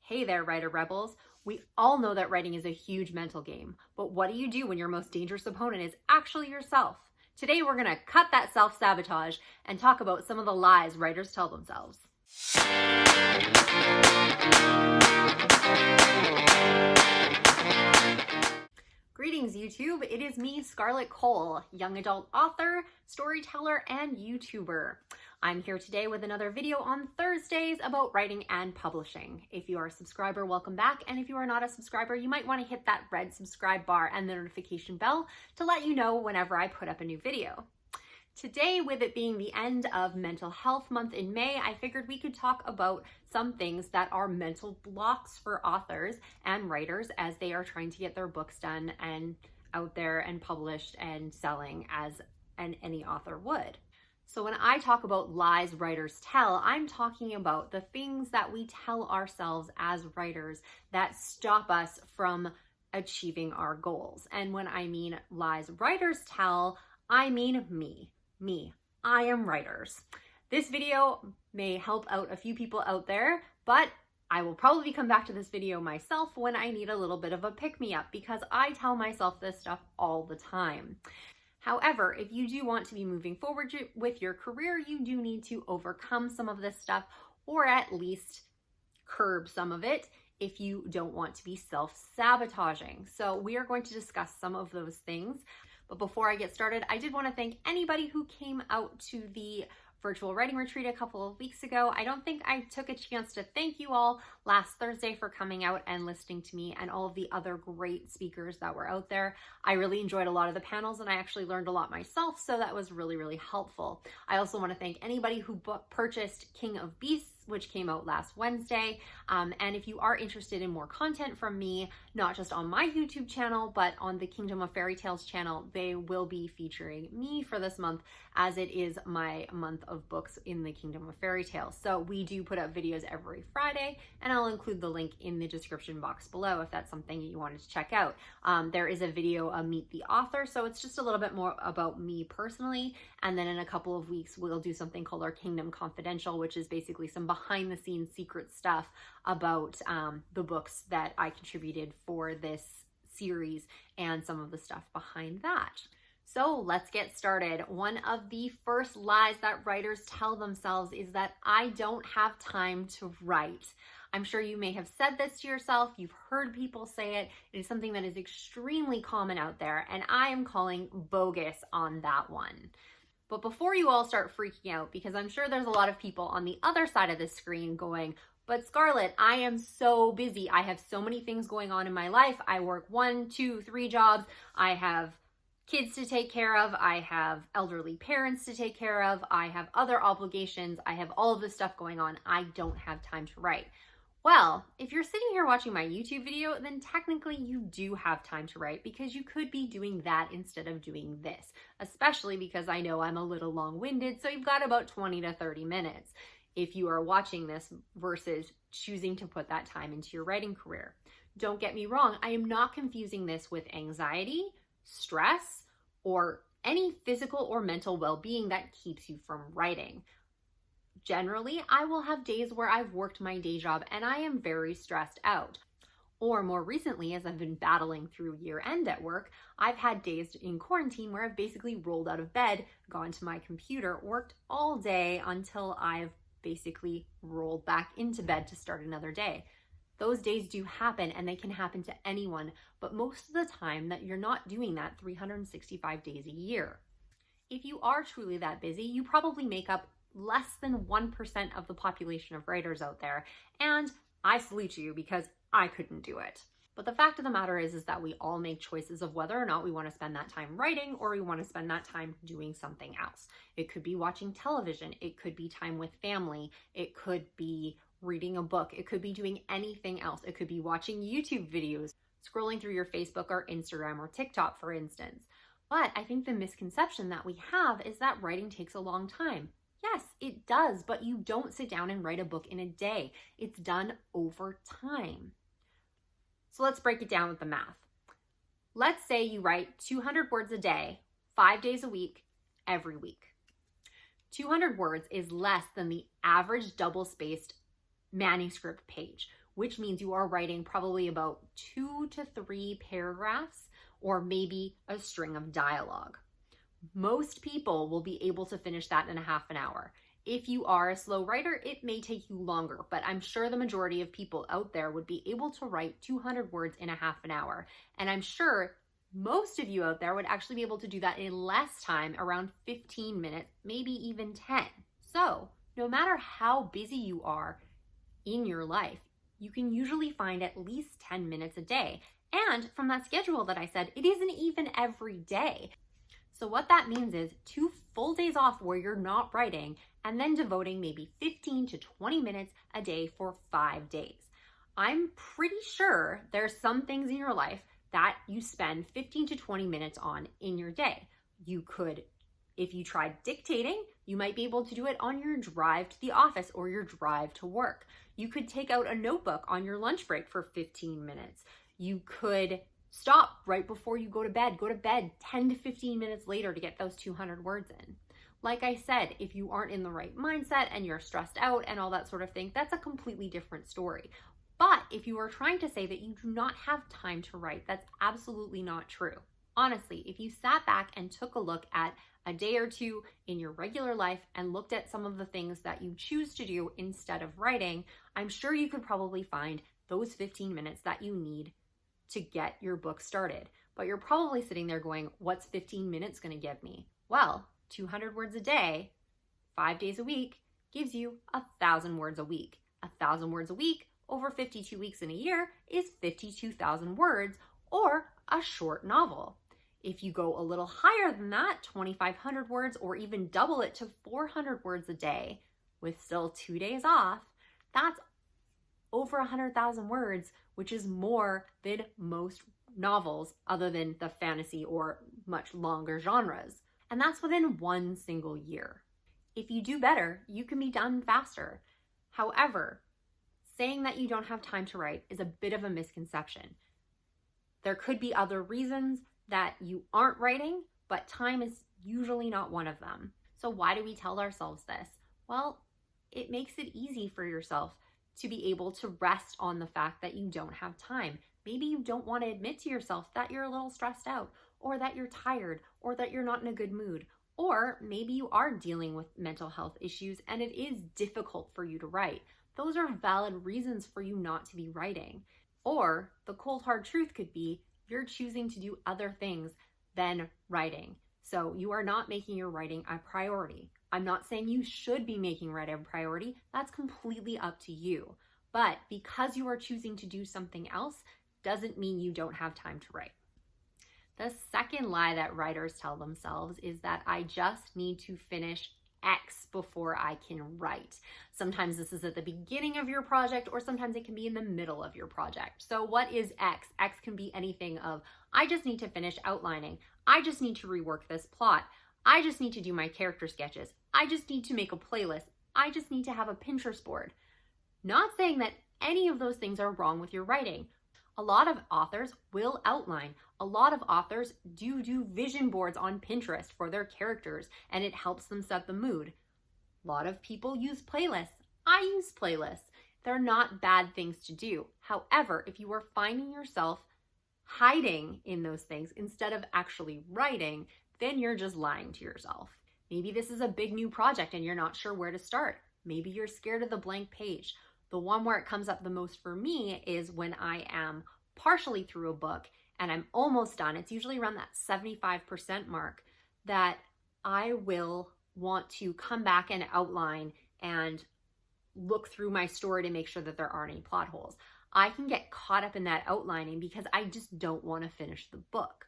Hey there, writer rebels. We all know that writing is a huge mental game, but what do you do when your most dangerous opponent is actually yourself? Today, we're gonna cut that self-sabotage and talk about some of the lies writers tell themselves. Greetings, YouTube. It is me, Scarlett Kol, young adult author, storyteller, and YouTuber. I'm here today with another video on Thursdays about writing and publishing. If you are a subscriber, welcome back. And if you are not a subscriber, you might want to hit that red subscribe bar and the notification bell to let you know whenever I put up a new video. Today, with it being the end of Mental Health Month in May, I figured we could talk about some things that are mental blocks for authors and writers as they are trying to get their books done and out there and published and selling as any author would. So when I talk about lies writers tell, I'm talking about the things that we tell ourselves as writers that stop us from achieving our goals. And when I mean lies writers tell, I mean me. I am writers. This video may help out a few people out there, but I will probably come back to this video myself when I need a little bit of a pick-me-up because I tell myself this stuff all the time. However, if you do want to be moving forward with your career, you do need to overcome some of this stuff or at least curb some of it if you don't want to be self-sabotaging. So we are going to discuss some of those things. But before I get started, I did want to thank anybody who came out to the virtual writing retreat a couple of weeks ago. I don't think I took a chance to thank you all last Thursday for coming out and listening to me and all of the other great speakers that were out there. I really enjoyed a lot of the panels and I actually learned a lot myself, so that was really, really helpful. I also want to thank anybody who purchased King of Beasts, which came out last Wednesday. And if you are interested in more content from me, not just on my YouTube channel, but on the Kingdom of Fairy Tales channel, they will be featuring me for this month as it is my month of books in the Kingdom of Fairy Tales. So we do put up videos every Friday, and I'll include the link in the description box below if that's something you wanted to check out. There is a video, Meet the Author, so it's just a little bit more about me personally. And then in a couple of weeks, we'll do something called our Kingdom Confidential, which is basically some behind the scenes secret stuff about the books that I contributed for this series and some of the stuff behind that. So let's get started. One of the first lies that writers tell themselves is that I don't have time to write. I'm sure you may have said this to yourself. You've heard people say it. It is something that is extremely common out there, and I am calling bogus on that one. But before you all start freaking out, because I'm sure there's a lot of people on the other side of the screen going, but Scarlett, I am so busy. I have so many things going on in my life. I work 1, 2, 3 jobs. I have kids to take care of. I have elderly parents to take care of. I have other obligations. I have all of this stuff going on. I don't have time to write. Well, if you're sitting here watching my YouTube video, then technically you do have time to write because you could be doing that instead of doing this, especially because I know I'm a little long-winded, so you've got about 20 to 30 minutes if you are watching this versus choosing to put that time into your writing career. Don't get me wrong, I am not confusing this with anxiety, stress, or any physical or mental well-being that keeps you from writing. Generally, I will have days where I've worked my day job and I am very stressed out. Or more recently, as I've been battling through year-end at work, I've had days in quarantine where I've basically rolled out of bed, gone to my computer, worked all day until I've basically rolled back into bed to start another day. Those days do happen and they can happen to anyone, but most of the time that you're not doing that 365 days a year. If you are truly that busy, you probably make up less than 1% of the population of writers out there, and I salute you because I couldn't do it. But the fact of the matter is that we all make choices of whether or not we want to spend that time writing or we want to spend that time doing something else. It could be watching television, it could be time with family, it could be reading a book, it could be doing anything else. It could be watching YouTube videos, scrolling through your Facebook or Instagram or TikTok, for instance. But I think the misconception that we have is that writing takes a long time. Yes, it does, but you don't sit down and write a book in a day. It's done over time. So let's break it down with the math. Let's say you write 200 words a day, 5 days a week, every week. 200 words is less than the average double-spaced manuscript page, which means you are writing probably about 2 to 3 paragraphs or maybe a string of dialogue. Most people will be able to finish that in a half an hour. If you are a slow writer, it may take you longer, but I'm sure the majority of people out there would be able to write 200 words in a half an hour. And I'm sure most of you out there would actually be able to do that in less time, around 15 minutes, maybe even 10. So no matter how busy you are in your life, you can usually find at least 10 minutes a day. And from that schedule that I said, it isn't even every day. So what that means is 2 full days off where you're not writing and then devoting maybe 15 to 20 minutes a day for 5 days. I'm pretty sure there's some things in your life that you spend 15 to 20 minutes on in your day. You could, if you tried dictating, you might be able to do it on your drive to the office or your drive to work. You could take out a notebook on your lunch break for 15 minutes. You could stop right before you go to bed 10 to 15 minutes later to get those 200 words in. Like I said, if you aren't in the right mindset and you're stressed out and all that sort of thing, that's a completely different story. But if you are trying to say that you do not have time to write, that's absolutely not true. Honestly, if you sat back and took a look at a day or two in your regular life and looked at some of the things that you choose to do instead of writing, I'm sure you could probably find those 15 minutes that you need to get your book started. But you're probably sitting there going, what's 15 minutes going to give me? Well, 200 words a day, 5 days a week, gives you 1,000 words a week. 1,000 words a week over 52 weeks in a year is 52,000 words, or a short novel. If you go a little higher than that, 2,500 words, or even double it to 400 words a day with still 2 days off, that's over 100,000 words, which is more than most novels other than the fantasy or much longer genres. And that's within 1 single year. If you do better, you can be done faster. However, saying that you don't have time to write is a bit of a misconception. There could be other reasons that you aren't writing, but time is usually not one of them. So why do we tell ourselves this? Well, it makes it easy for yourself to be able to rest on the fact that you don't have time. Maybe you don't want to admit to yourself that you're a little stressed out, or that you're tired, or that you're not in a good mood. Or maybe you are dealing with mental health issues and it is difficult for you to write. Those are valid reasons for you not to be writing. Or the cold hard truth could be you're choosing to do other things than writing. So you are not making your writing a priority. I'm not saying you should be making writing a priority. That's completely up to you. But because you are choosing to do something else doesn't mean you don't have time to write. The second lie that writers tell themselves is that I just need to finish X before I can write. Sometimes this is at the beginning of your project, or sometimes it can be in the middle of your project. So what is X? X can be anything of, I just need to finish outlining. I just need to rework this plot. I just need to do my character sketches. I just need to make a playlist. I just need to have a Pinterest board. Not saying that any of those things are wrong with your writing. A lot of authors will outline. A lot of authors do vision boards on Pinterest for their characters, and it helps them set the mood. A lot of people use playlists. I use playlists. They're not bad things to do. However, if you are finding yourself hiding in those things instead of actually writing, then you're just lying to yourself. Maybe this is a big new project and you're not sure where to start. Maybe you're scared of the blank page. The one where it comes up the most for me is when I am partially through a book and I'm almost done. It's usually around that 75% mark that I will want to come back and outline and look through my story to make sure that there aren't any plot holes. I can get caught up in that outlining because I just don't want to finish the book.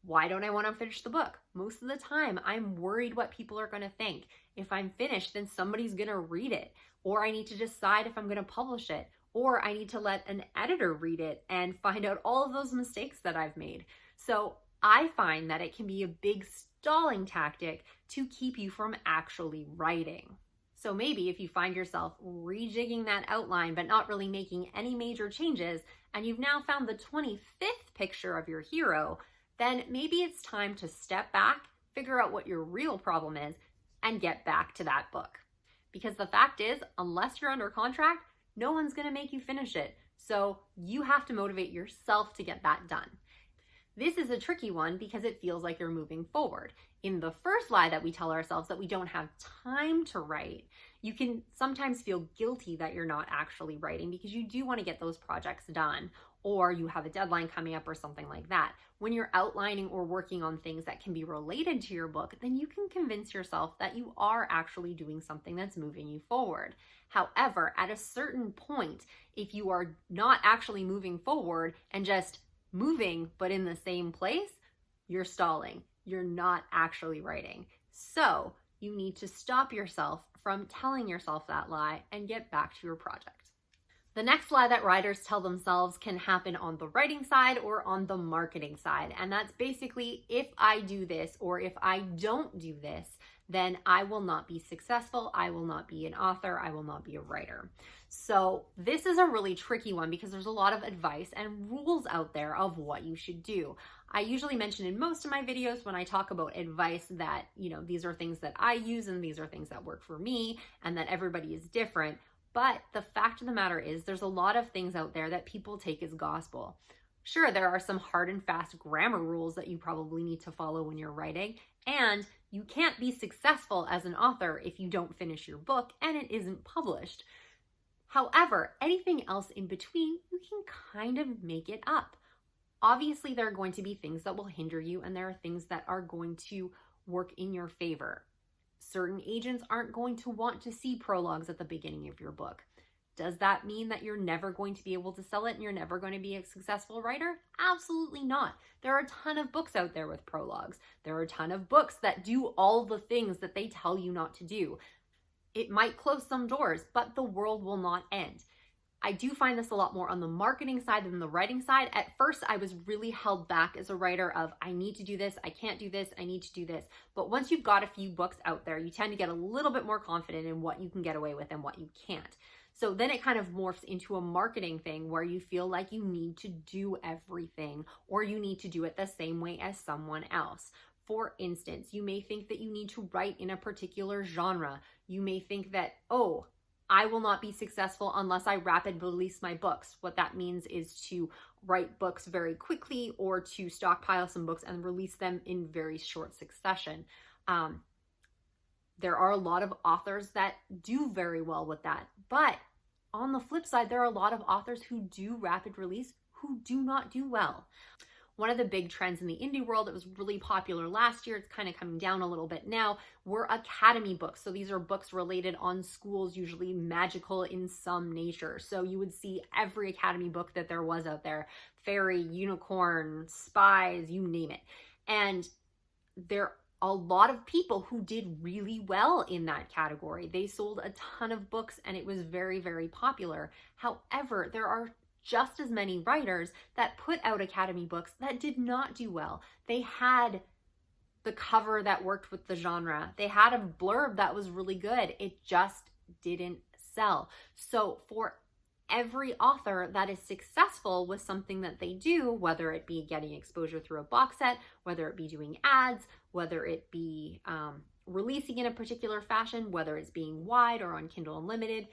Why don't I want to finish the book? Most of the time, I'm worried what people are going to think. If I'm finished, then somebody's going to read it, or I need to decide if I'm going to publish it, or I need to let an editor read it and find out all of those mistakes that I've made. So I find that it can be a big stalling tactic to keep you from actually writing. So maybe if you find yourself rejigging that outline but not really making any major changes, and you've now found the 25th picture of your hero, then maybe it's time to step back, figure out what your real problem is, and get back to that book. Because the fact is, unless you're under contract, no one's going to make you finish it. So you have to motivate yourself to get that done. This is a tricky one because it feels like you're moving forward. In the first lie that we tell ourselves that we don't have time to write, you can sometimes feel guilty that you're not actually writing because you do want to get those projects done, or you have a deadline coming up or something like that. When you're outlining or working on things that can be related to your book, then you can convince yourself that you are actually doing something that's moving you forward. However, at a certain point, if you are not actually moving forward and just moving but in the same place, you're stalling. You're not actually writing. So you need to stop yourself from telling yourself that lie and get back to your project. The next lie that writers tell themselves can happen on the writing side or on the marketing side. And that's basically, if I do this or if I don't do this, then I will not be successful. I will not be an author. I will not be a writer. So this is a really tricky one because there's a lot of advice and rules out there of what you should do. I usually mention in most of my videos when I talk about advice that, these are things that I use and these are things that work for me and that everybody is different. But the fact of the matter is there's a lot of things out there that people take as gospel. Sure, there are some hard and fast grammar rules that you probably need to follow when you're writing, and you can't be successful as an author if you don't finish your book and it isn't published. However, anything else in between, you can kind of make it up. Obviously, there are going to be things that will hinder you, and there are things that are going to work in your favor. Certain agents aren't going to want to see prologues at the beginning of your book. Does that mean that you're never going to be able to sell it and you're never going to be a successful writer? Absolutely not. There are a ton of books out there with prologues. There are a ton of books that do all the things that they tell you not to do. It might close some doors, but the world will not end. I do find this a lot more on the marketing side than the writing side. At first, I was really held back as a writer of, I need to do this, I can't do this, I need to do this. But once you've got a few books out there, you tend to get a little bit more confident in what you can get away with and what you can't. So then it kind of morphs into a marketing thing where you feel like you need to do everything or you need to do it the same way as someone else. For instance, you may think that you need to write in a particular genre. You may think that, I will not be successful unless I rapid release my books. What that means is to write books very quickly or to stockpile some books and release them in very short succession. There are a lot of authors that do very well with that. But on the flip side, there are a lot of authors who do rapid release who do not do well. One of the big trends in the indie world that was really popular last year, it's kind of coming down a little bit now, were academy books. So these are books related on schools, usually magical in some nature. So you would see every academy book that there was out there, fairy, unicorn, spies, you name it. And there are a lot of people who did really well in that category. They sold a ton of books and it was very, very popular. However, there are just as many writers that put out academy books that did not do well. They had the cover that worked with the genre. They had a blurb that was really good. It just didn't sell. So for every author that is successful with something that they do, whether it be getting exposure through a box set, whether it be doing ads, whether it be releasing in a particular fashion, whether it's being wide or on Kindle Unlimited,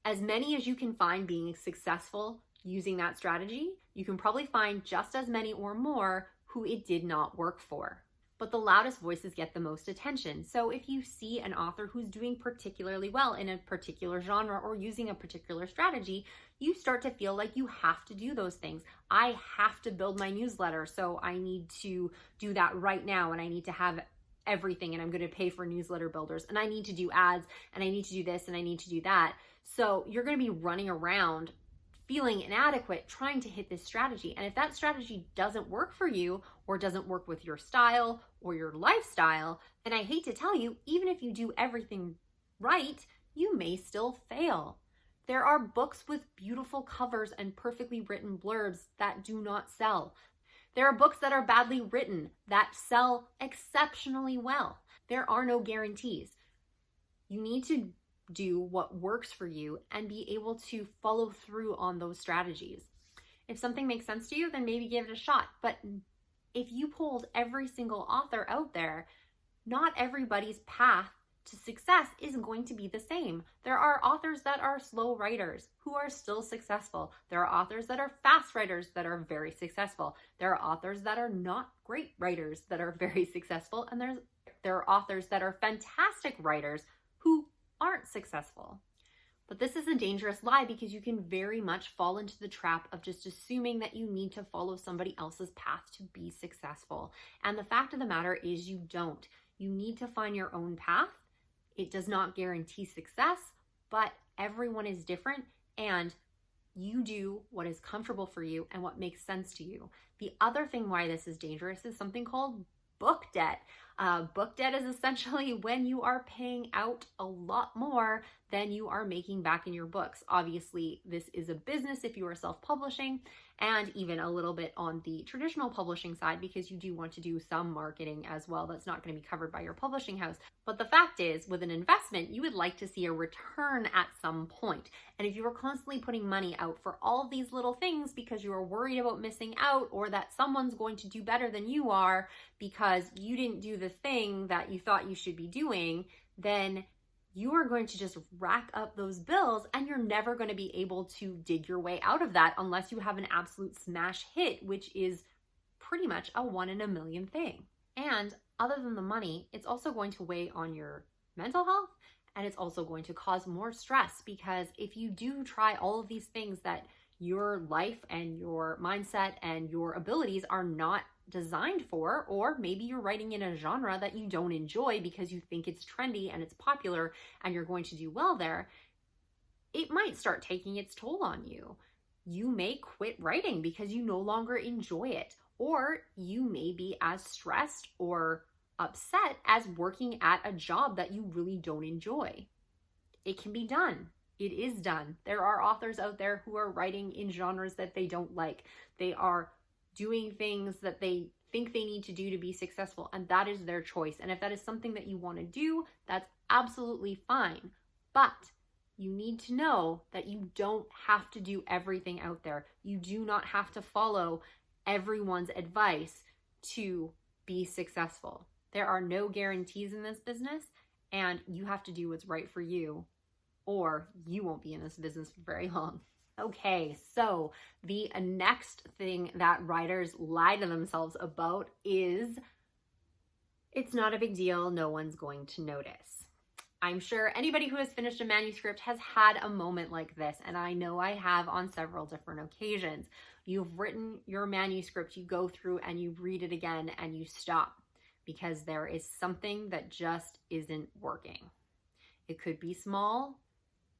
as many as you can find being successful using that strategy, you can probably find just as many or more who it did not work for. But the loudest voices get the most attention. So if you see an author who's doing particularly well in a particular genre or using a particular strategy, you start to feel like you have to do those things. I have to build my newsletter, so I need to do that right now, and I need to have everything, and I'm going to pay for newsletter builders, and I need to do ads, and I need to do this, and I need to do that. So you're going to be running around feeling inadequate trying to hit this strategy. And if that strategy doesn't work for you or doesn't work with your style or your lifestyle, then I hate to tell you, even if you do everything right, you may still fail. There are books with beautiful covers and perfectly written blurbs that do not sell. There are books that are badly written that sell exceptionally well. There are no guarantees. You need to do what works for you and be able to follow through on those strategies. If something makes sense to you, then maybe give it a shot. But if you polled every single author out there, not everybody's path to success is going to be the same. There are authors that are slow writers who are still successful. There are authors that are fast writers that are very successful. There are authors that are not great writers that are very successful. And there are authors that are fantastic writers who aren't successful. But this is a dangerous lie because you can very much fall into the trap of just assuming that you need to follow somebody else's path to be successful. And the fact of the matter is you don't. You need to find your own path. It does not guarantee success, but everyone is different and you do what is comfortable for you and what makes sense to you. The other thing why this is dangerous is something called book debt. Book debt is essentially when you are paying out a lot more than you are making back in your books. Obviously, this is a business if you are self-publishing, and even a little bit on the traditional publishing side because you do want to do some marketing as well. That's not going to be covered by your publishing house. But the fact is, with an investment, you would like to see a return at some point. And if you are constantly putting money out for all of these little things because you are worried about missing out or that someone's going to do better than you are because you didn't do the thing that you thought you should be doing, then you are going to just rack up those bills and you're never going to be able to dig your way out of that unless you have an absolute smash hit, which is pretty much a 1 in a million thing. And other than the money, it's also going to weigh on your mental health and it's also going to cause more stress because if you do try all of these things that your life and your mindset and your abilities are not designed for, or maybe you're writing in a genre that you don't enjoy because you think it's trendy and it's popular and you're going to do well there, it might start taking its toll on you. You may quit writing because you no longer enjoy it, or you may be as stressed or upset as working at a job that you really don't enjoy. It can be done. It is done. There are authors out there who are writing in genres that they don't like. They are doing things that they think they need to do to be successful, and that is their choice. And if that is something that you want to do, that's absolutely fine. But you need to know that you don't have to do everything out there. You do not have to follow everyone's advice to be successful. There are no guarantees in this business, and you have to do what's right for you, or you won't be in this business for very long. Okay, so the next thing that writers lie to themselves about is it's not a big deal, no one's going to notice. I'm sure anybody who has finished a manuscript has had a moment like this, and I know I have on several different occasions. You've written your manuscript, you go through and you read it again and you stop because there is something that just isn't working. It could be small,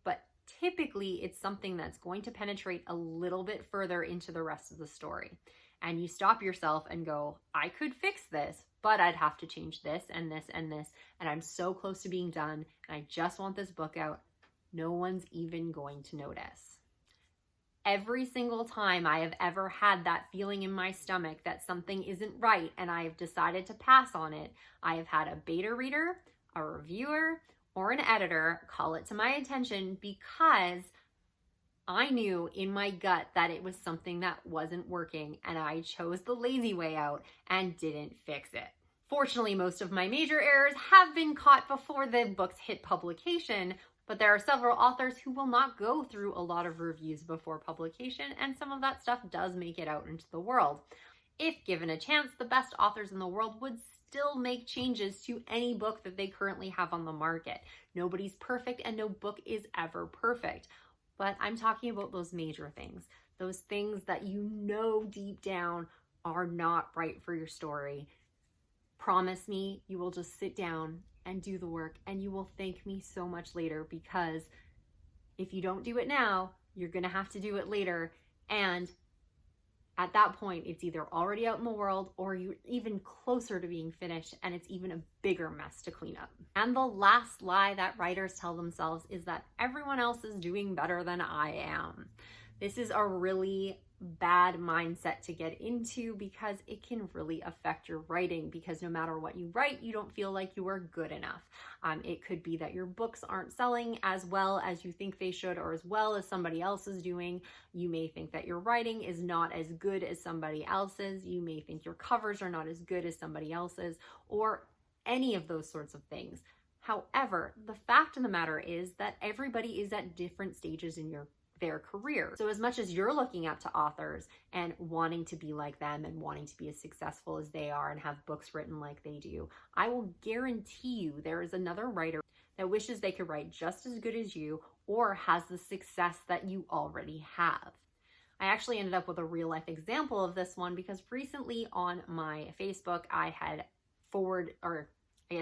but typically it's something that's going to penetrate a little bit further into the rest of the story. And you stop yourself and go, I could fix this, but I'd have to change this and this and this. And I'm so close to being done. And I just want this book out. No one's even going to notice. Every single time I have ever had that feeling in my stomach that something isn't right and I have decided to pass on it, I have had a beta reader, a reviewer, or an editor call it to my attention because I knew in my gut that it was something that wasn't working and I chose the lazy way out and didn't fix it. Fortunately, most of my major errors have been caught before the books hit publication, but there are several authors who will not go through a lot of reviews before publication, and some of that stuff does make it out into the world. If given a chance, the best authors in the world would still make changes to any book that they currently have on the market. Nobody's perfect and no book is ever perfect. But I'm talking about those major things, those things that you know deep down are not right for your story. Promise me you will just sit down and do the work and you will thank me so much later, because if you don't do it now, you're going to have to do it later. And at that point, it's either already out in the world or you're even closer to being finished and it's even a bigger mess to clean up. And the last lie that writers tell themselves is that everyone else is doing better than I am. This is a really bad mindset to get into because it can really affect your writing, because no matter what you write, you don't feel like you are good enough. It could be that your books aren't selling as well as you think they should or as well as somebody else is doing. You may think that your writing is not as good as somebody else's. You may think your covers are not as good as somebody else's, or any of those sorts of things. However, the fact of the matter is that everybody is at different stages in their career. So as much as you're looking up to authors and wanting to be like them and wanting to be as successful as they are and have books written like they do, I will guarantee you there is another writer that wishes they could write just as good as you or has the success that you already have. I actually ended up with a real life example of this one because recently on my Facebook, I had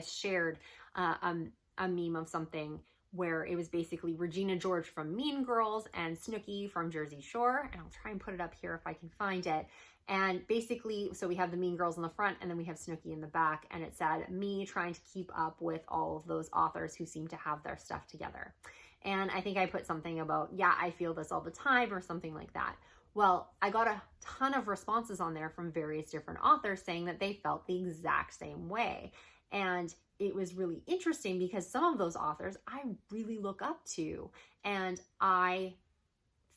shared a meme of something where it was basically Regina George from Mean Girls and Snooki from Jersey Shore. And I'll try and put it up here if I can find it. And basically, so we have the Mean Girls in the front and then we have Snooki in the back. And it said, me trying to keep up with all of those authors who seem to have their stuff together. And I think I put something about, yeah, I feel this all the time or something like that. Well, I got a ton of responses on there from various different authors saying that they felt the exact same way. And it was really interesting because some of those authors I really look up to, and I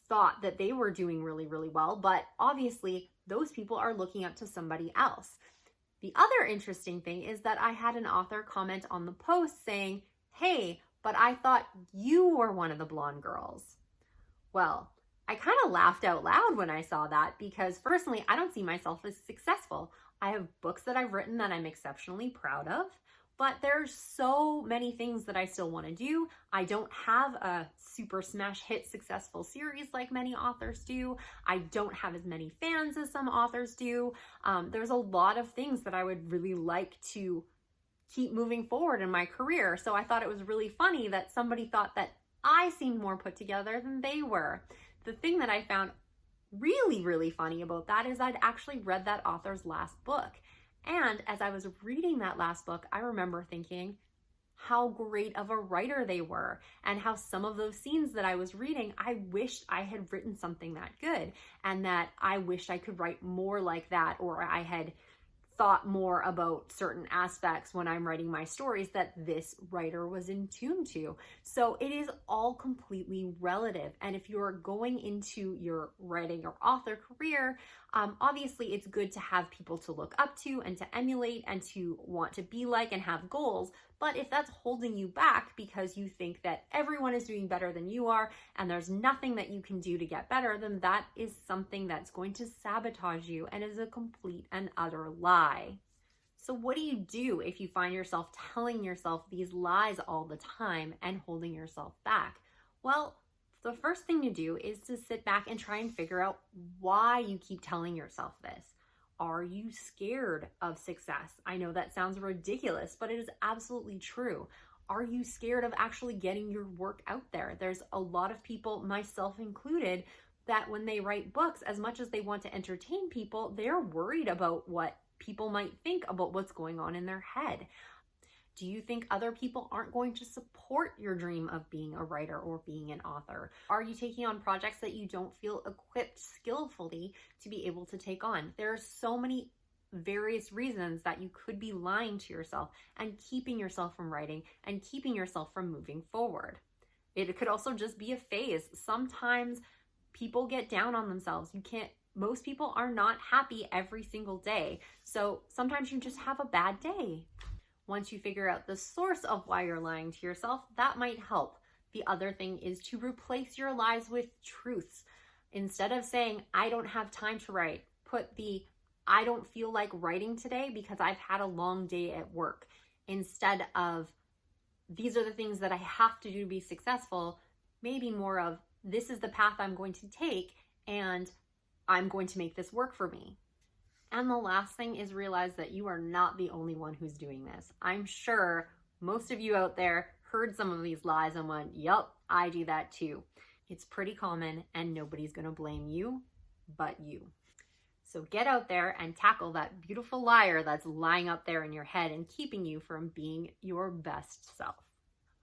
thought that they were doing really, really well, but obviously those people are looking up to somebody else. The other interesting thing is that I had an author comment on the post saying, hey, but I thought you were one of the blonde girls. Well, I kind of laughed out loud when I saw that because personally, I don't see myself as successful. I have books that I've written that I'm exceptionally proud of, but there's so many things that I still want to do. I don't have a super smash hit successful series like many authors do. I don't have as many fans as some authors do. There's a lot of things that I would really like to keep moving forward in my career. So I thought it was really funny that somebody thought that I seemed more put together than they were. The thing that I found really, really funny about that is I'd actually read that author's last book. And as I was reading that last book, I remember thinking how great of a writer they were and how some of those scenes that I was reading, I wished I had written something that good and that I wished I could write more like that, or I had thought more about certain aspects when I'm writing my stories that this writer was in tune to. So it is all completely relative. And if you're going into your writing or author career, obviously it's good to have people to look up to and to emulate and to want to be like and have goals. But if that's holding you back because you think that everyone is doing better than you are and there's nothing that you can do to get better, then that is something that's going to sabotage you and is a complete and utter lie. So what do you do if you find yourself telling yourself these lies all the time and holding yourself back? Well, the first thing to do is to sit back and try and figure out why you keep telling yourself this. Are you scared of success? I know that sounds ridiculous, but it is absolutely true. Are you scared of actually getting your work out there? There's a lot of people, myself included, that when they write books, as much as they want to entertain people, they're worried about what people might think about what's going on in their head. Do you think other people aren't going to support your dream of being a writer or being an author? Are you taking on projects that you don't feel equipped skillfully to be able to take on? There are so many various reasons that you could be lying to yourself and keeping yourself from writing and keeping yourself from moving forward. It could also just be a phase. Sometimes people get down on themselves. Most people are not happy every single day. So sometimes you just have a bad day. Once you figure out the source of why you're lying to yourself, that might help. The other thing is to replace your lies with truths. Instead of saying, I don't have time to write, put the, I don't feel like writing today because I've had a long day at work. Instead of, these are the things that I have to do to be successful, maybe more of, this is the path I'm going to take and I'm going to make this work for me. And the last thing is realize that you are not the only one who's doing this. I'm sure most of you out there heard some of these lies and went, yup, I do that too. It's pretty common and nobody's gonna blame you but you. So get out there and tackle that beautiful liar that's lying up there in your head and keeping you from being your best self.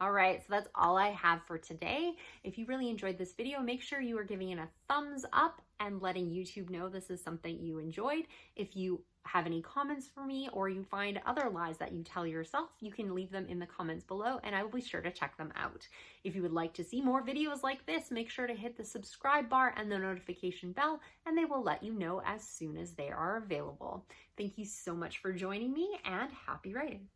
All right, so that's all I have for today. If you really enjoyed this video, make sure you are giving it a thumbs up and letting YouTube know this is something you enjoyed. If you have any comments for me or you find other lies that you tell yourself, you can leave them in the comments below and I will be sure to check them out. If you would like to see more videos like this, make sure to hit the subscribe bar and the notification bell and they will let you know as soon as they are available. Thank you so much for joining me and happy writing.